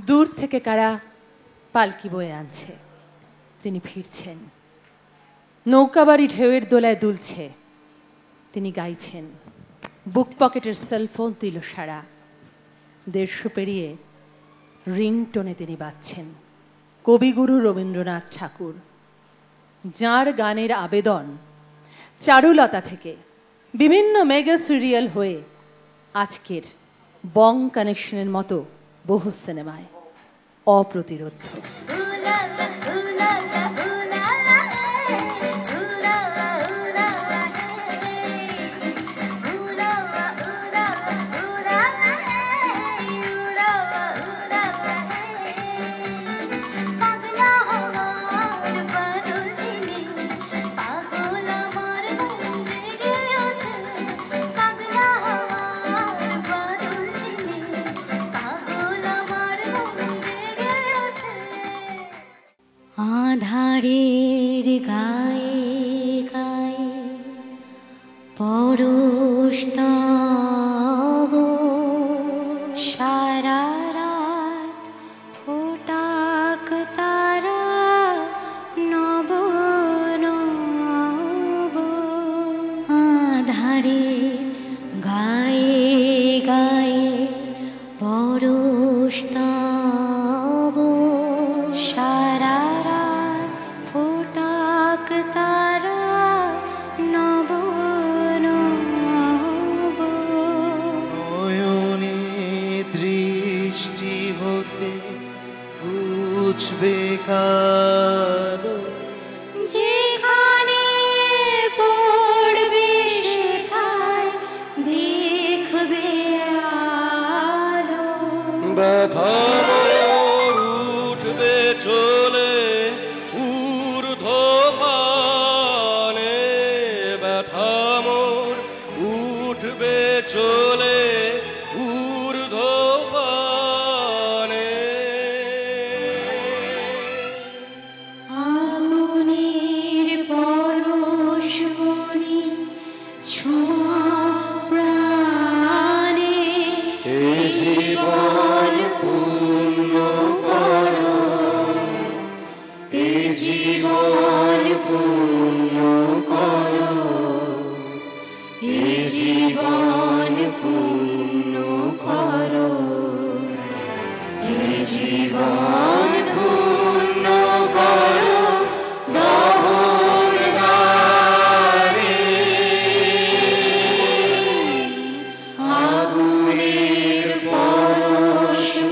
দূর থেকে কারা পালকি বয়ে আনছে, তিনি ফিরছেন। নৌকাবাড়ি ঢেউয়ের দোলায় দুলছে, তিনি গাইছেন। বুক পকেটের সেলফোন দিল সারা, 150 পেরিয়ে রিংটোনে তিনি বাজছেন। কবিগুরু রবীন্দ্রনাথ ঠাকুর, যাঁর গানের আবেদন চারুলতা থেকে বিভিন্ন মেগা সিরিয়াল হয়ে আজকের বং কানেকশনের মতো বহু সিনেমায় অপ্রতিরোধ্য। আধারের গায়ে গায়ে পরশ তব, সারা রাত ফোটাক তারা নব নব। আধারের গায়ে গায়ে পরশ তব, সারা যেখানে পড়বে সেথায় দেখবে আলো। ব্যথা উঠবে চলে ঊর্ধ্বপানে, ব্যথা মোর উঠবে চলে ঊর্ধ্বপানে। আগুনের পরশমণি ছোঁয়া প্রাণে, এই জীবন পূর্ণ করো, এই জীবন পূর্ণ করো, এই জীবন পূর্ণ করো, এই জীবন পূর্ণ করো। দহন দ্বারে আগুনের পরশমণি